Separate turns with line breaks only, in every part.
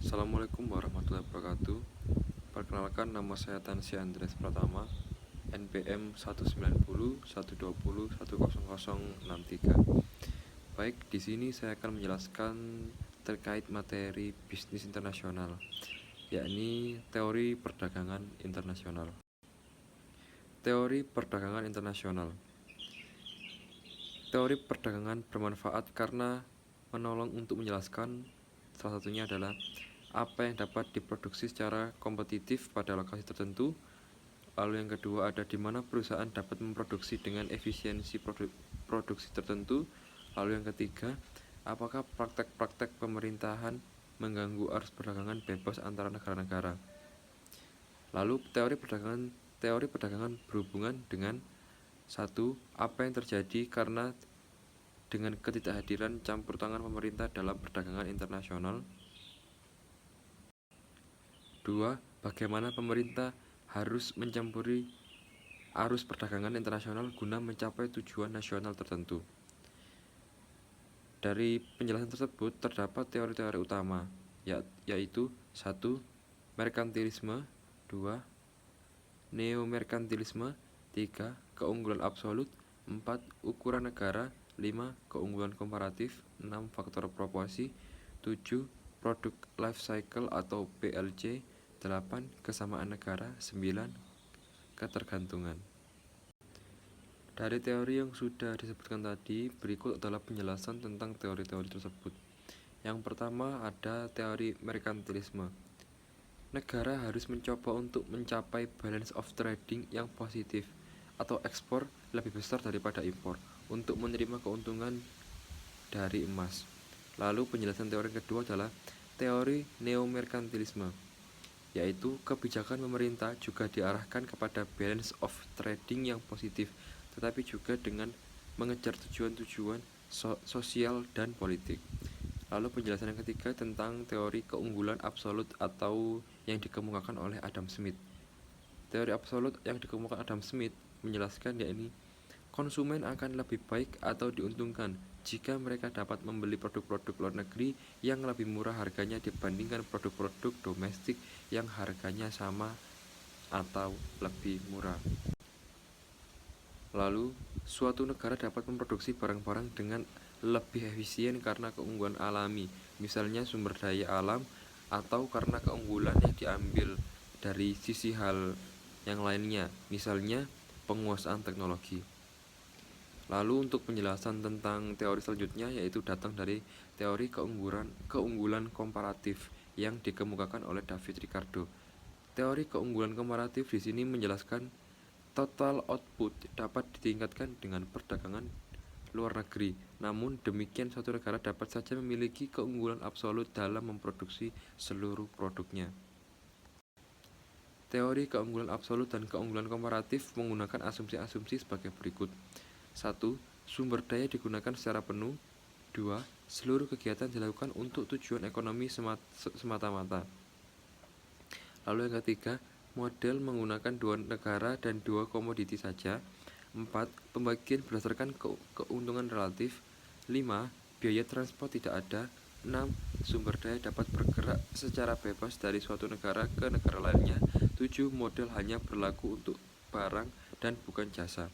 Assalamualaikum warahmatullahi wabarakatuh. Perkenalkan, nama saya Tansy Andreas Pratama, NPM 19012010063. Baik, di sini saya akan menjelaskan terkait materi bisnis internasional, yakni teori perdagangan internasional. Teori perdagangan internasional. Teori perdagangan bermanfaat karena menolong untuk menjelaskan, salah satunya adalah apa yang dapat diproduksi secara kompetitif pada lokasi tertentu. Lalu yang kedua ada di mana perusahaan dapat memproduksi dengan efisiensi produksi tertentu. Lalu yang ketiga, apakah praktek-praktek pemerintahan mengganggu arus perdagangan bebas antara negara-negara. Lalu teori perdagangan berhubungan dengan satu, apa yang terjadi karena dengan ketidakhadiran campur tangan pemerintah dalam perdagangan internasional. 2. Bagaimana pemerintah harus mencampuri arus perdagangan internasional guna mencapai tujuan nasional tertentu. Dari penjelasan tersebut terdapat teori-teori utama, yaitu 1. Merkantilisme, 2. Neomerkantilisme, 3. Keunggulan absolut, 4. Ukuran negara, 5. Keunggulan komparatif, 6. Faktor proporsi, 7. Produk life cycle atau PLC, 8. Kesamaan negara, 9. Ketergantungan. Dari teori yang sudah disebutkan tadi, berikut adalah penjelasan tentang teori-teori tersebut. Yang pertama ada teori merkantilisme. Negara harus mencoba untuk mencapai balance of trading yang positif atau ekspor lebih besar daripada impor untuk menerima keuntungan dari emas. Lalu penjelasan teori kedua adalah teori neomerkantilisme, yaitu kebijakan pemerintah juga diarahkan kepada balance of trading yang positif, tetapi juga dengan mengejar tujuan-tujuan sosial dan politik. Lalu penjelasan yang ketiga tentang teori keunggulan absolut atau yang dikemukakan oleh Adam Smith. Teori absolut yang dikemukakan Adam Smith menjelaskan yakni konsumen akan lebih baik atau diuntungkan jika mereka dapat membeli produk-produk luar negeri yang lebih murah harganya dibandingkan produk-produk domestik yang harganya sama atau lebih murah. Lalu, suatu negara dapat memproduksi barang-barang dengan lebih efisien karena keunggulan alami, misalnya sumber daya alam, atau karena keunggulan yang diambil dari sisi hal yang lainnya, misalnya penguasaan teknologi. Lalu untuk penjelasan tentang teori selanjutnya yaitu datang dari teori keunggulan komparatif yang dikemukakan oleh David Ricardo. Teori keunggulan komparatif di sini menjelaskan total output dapat ditingkatkan dengan perdagangan luar negeri. Namun demikian suatu negara dapat saja memiliki keunggulan absolut dalam memproduksi seluruh produknya. Teori keunggulan absolut dan keunggulan komparatif menggunakan asumsi-asumsi sebagai berikut. 1. Sumber daya digunakan secara penuh. 2. Seluruh kegiatan dilakukan untuk tujuan ekonomi semata-mata. Lalu yang ketiga, model menggunakan dua negara dan dua komoditi saja. 4. Pembagian berdasarkan keuntungan relatif. 5. Biaya transport tidak ada. 6. Sumber daya dapat bergerak secara bebas dari suatu negara ke negara lainnya. 7. Model hanya berlaku untuk barang dan bukan jasa.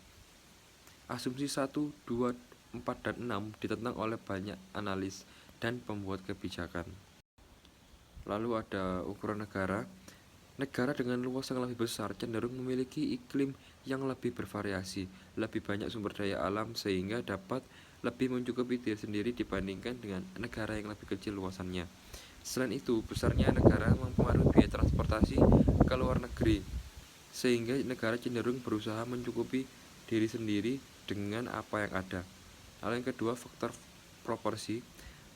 Asumsi 1, 2, 4, dan 6 ditentang oleh banyak analis dan pembuat kebijakan. Lalu ada ukuran negara. Negara dengan luas yang lebih besar cenderung memiliki iklim yang lebih bervariasi, lebih banyak sumber daya alam sehingga dapat lebih mencukupi diri sendiri dibandingkan dengan negara yang lebih kecil luasannya. Selain itu, besarnya negara mempengaruhi biaya transportasi ke luar negeri, sehingga negara cenderung berusaha mencukupi diri sendiri dengan apa yang ada. Lalu yang kedua, faktor proporsi.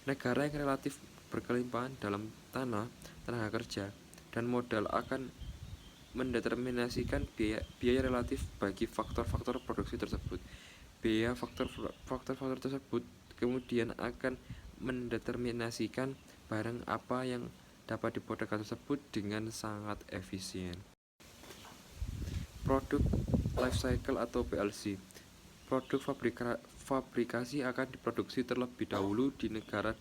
Negara yang relatif berkelimpahan dalam tenaga kerja, dan modal akan mendeterminasikan biaya relatif bagi faktor-faktor produksi tersebut. Biaya faktor-faktor tersebut kemudian akan mendeterminasikan barang apa yang dapat dibuat negara tersebut dengan sangat efisien. Produk life cycle atau PLC. Produk fabrikasi akan diproduksi terlebih dahulu di negara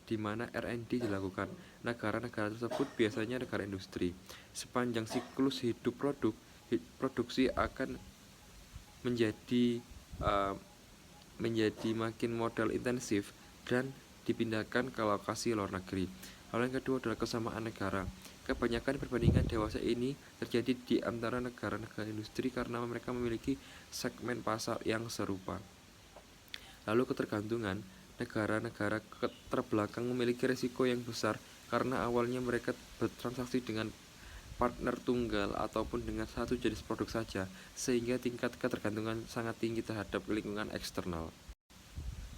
di mana R&D dilakukan. Negara-negara tersebut biasanya negara industri. Sepanjang siklus hidup produksi akan menjadi uh, menjadi makin modal intensif dan dipindahkan ke lokasi luar negeri. Lalu yang kedua adalah kesamaan negara. Kebanyakan perbandingan dewasa ini terjadi di antara negara-negara industri karena mereka memiliki segmen pasar yang serupa. Lalu ketergantungan, negara-negara terbelakang memiliki risiko yang besar karena awalnya mereka bertransaksi dengan partner tunggal ataupun dengan satu jenis produk saja, sehingga tingkat ketergantungan sangat tinggi terhadap lingkungan eksternal.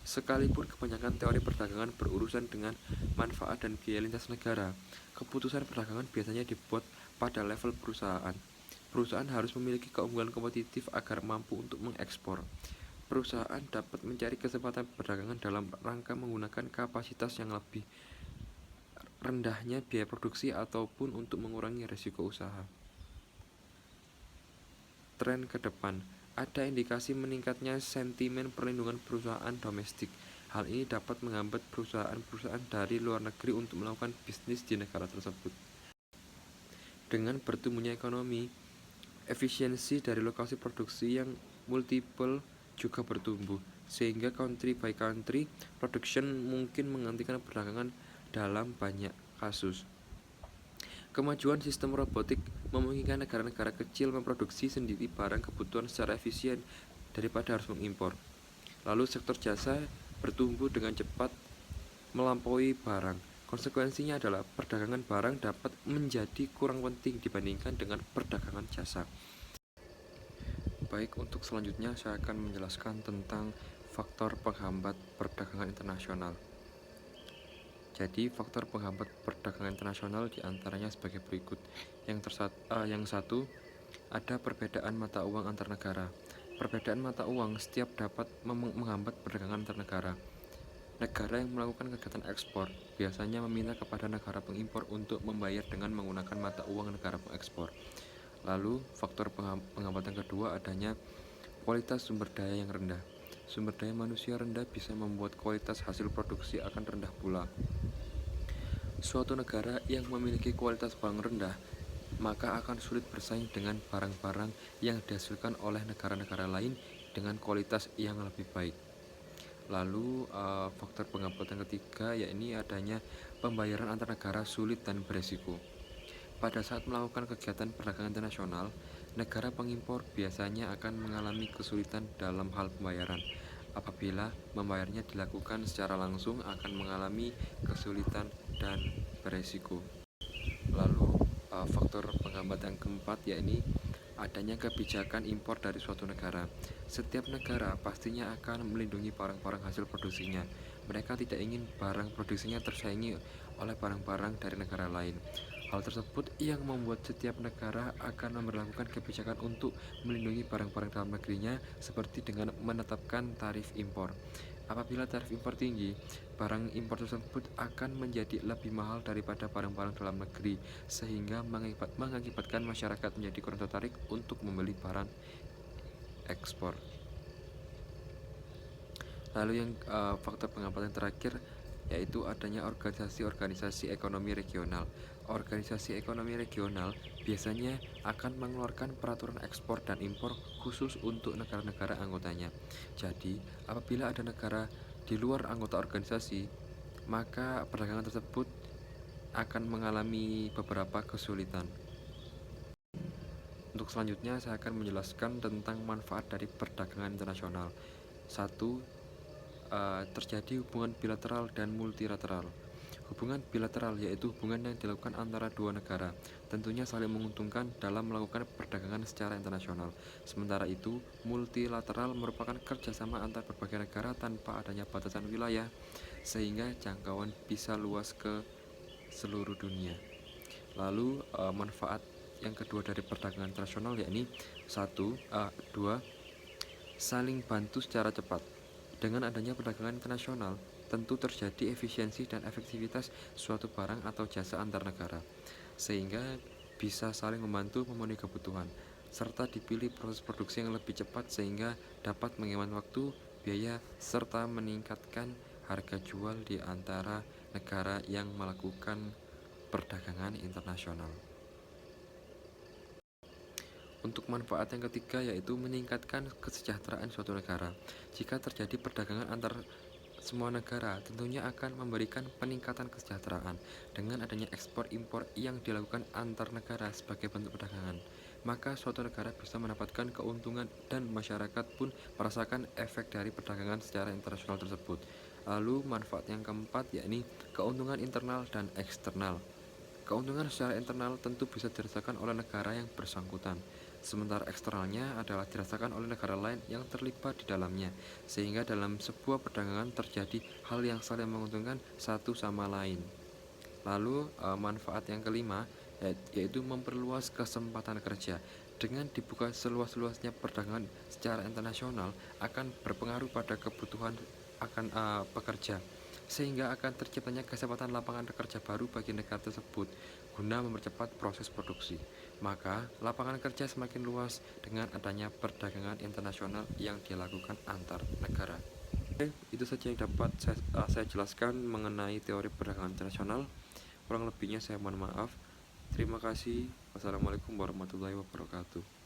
Sekalipun kebanyakan teori perdagangan berurusan dengan manfaat dan biaya lintas negara, keputusan perdagangan biasanya dibuat pada level perusahaan. Perusahaan harus memiliki keunggulan kompetitif agar mampu untuk mengekspor. Perusahaan dapat mencari kesempatan perdagangan dalam rangka menggunakan kapasitas yang lebih rendahnya biaya produksi ataupun untuk mengurangi risiko usaha. Tren ke depan, ada indikasi meningkatnya sentimen perlindungan perusahaan domestik. Hal ini dapat menghambat perusahaan-perusahaan dari luar negeri untuk melakukan bisnis di negara tersebut. Dengan bertumbuhnya ekonomi, efisiensi dari lokasi produksi yang multiple juga bertumbuh, sehingga country by country production mungkin menggantikan perdagangan dalam banyak kasus. Kemajuan sistem robotik memungkinkan negara-negara kecil memproduksi sendiri barang kebutuhan secara efisien daripada harus mengimpor. Lalu sektor jasa bertumbuh dengan cepat melampaui barang. Konsekuensinya adalah perdagangan barang dapat menjadi kurang penting dibandingkan dengan perdagangan jasa. Baik, untuk selanjutnya saya akan menjelaskan tentang faktor penghambat perdagangan internasional. Jadi, faktor penghambat perdagangan internasional diantaranya sebagai berikut. Yang satu, ada perbedaan mata uang antar negara. Perbedaan mata uang setiap dapat menghambat perdagangan antar negara. Negara yang melakukan kegiatan ekspor biasanya meminta kepada negara pengimpor untuk membayar dengan menggunakan mata uang negara pengekspor. Lalu, faktor penghambatan kedua adanya kualitas sumber daya yang rendah. Sumber daya manusia rendah bisa membuat kualitas hasil produksi akan rendah pula. Suatu negara yang memiliki kualitas barang rendah, maka akan sulit bersaing dengan barang-barang yang dihasilkan oleh negara-negara lain dengan kualitas yang lebih baik. Lalu faktor penghambatan ketiga yakni adanya pembayaran antar negara sulit dan beresiko. Pada saat melakukan kegiatan perdagangan internasional, negara pengimpor biasanya akan mengalami kesulitan dalam hal pembayaran. Apabila membayarnya dilakukan secara langsung akan mengalami kesulitan dan beresiko. Lalu faktor penghambat yang keempat yakni adanya kebijakan impor dari suatu negara. Setiap negara pastinya akan melindungi barang-barang hasil produksinya. Mereka tidak ingin barang produksinya tersaingi oleh barang-barang dari negara lain. Hal tersebut yang membuat setiap negara akan memberlakukan kebijakan untuk melindungi barang-barang dalam negerinya seperti dengan menetapkan tarif impor. Apabila tarif impor tinggi, barang impor tersebut akan menjadi lebih mahal daripada barang-barang dalam negeri, sehingga mengakibatkan masyarakat menjadi kurang tertarik untuk membeli barang ekspor. Lalu yang faktor penghambatan terakhir yaitu adanya organisasi-organisasi ekonomi regional. Organisasi ekonomi regional biasanya akan mengeluarkan peraturan ekspor dan impor khusus untuk negara-negara anggotanya. Jadi, apabila ada negara di luar anggota organisasi, maka perdagangan tersebut akan mengalami beberapa kesulitan. Untuk selanjutnya saya akan menjelaskan tentang manfaat dari perdagangan internasional. 1. Terjadi hubungan bilateral dan multilateral. Hubungan bilateral yaitu hubungan yang dilakukan antara dua negara, tentunya saling menguntungkan dalam melakukan perdagangan secara internasional. Sementara itu, multilateral merupakan kerjasama antar berbagai negara tanpa adanya batasan wilayah, sehingga jangkauan bisa luas ke seluruh dunia. Lalu manfaat yang kedua dari perdagangan internasional yakni 2. Saling bantu secara cepat. Dengan adanya perdagangan internasional, tentu terjadi efisiensi dan efektivitas suatu barang atau jasa antar negara, sehingga bisa saling membantu memenuhi kebutuhan, serta dipilih proses produksi yang lebih cepat sehingga dapat menghemat waktu, biaya, serta meningkatkan harga jual di antara negara yang melakukan perdagangan internasional. Untuk manfaat yang ketiga yaitu meningkatkan kesejahteraan suatu negara. Jika terjadi perdagangan antar semua negara, tentunya akan memberikan peningkatan kesejahteraan dengan adanya ekspor impor yang dilakukan antar negara sebagai bentuk perdagangan. Maka suatu negara bisa mendapatkan keuntungan dan masyarakat pun merasakan efek dari perdagangan secara internasional tersebut. Lalu manfaat yang keempat yakni keuntungan internal dan eksternal. Keuntungan secara internal tentu bisa dirasakan oleh negara yang bersangkutan, sementara eksternalnya adalah dirasakan oleh negara lain yang terlibat di dalamnya, sehingga dalam sebuah perdagangan terjadi hal yang saling menguntungkan satu sama lain. Lalu manfaat yang kelima yaitu memperluas kesempatan kerja. Dengan dibuka seluas-luasnya perdagangan secara internasional akan berpengaruh pada kebutuhan akan pekerja, sehingga akan terciptanya kesempatan lapangan kerja baru bagi negara tersebut guna mempercepat proses produksi. Maka lapangan kerja semakin luas dengan adanya perdagangan internasional yang dilakukan antar negara. Oke, itu saja yang dapat saya jelaskan mengenai teori perdagangan internasional. Kurang lebihnya saya mohon maaf. Terima kasih. Wassalamualaikum warahmatullahi wabarakatuh.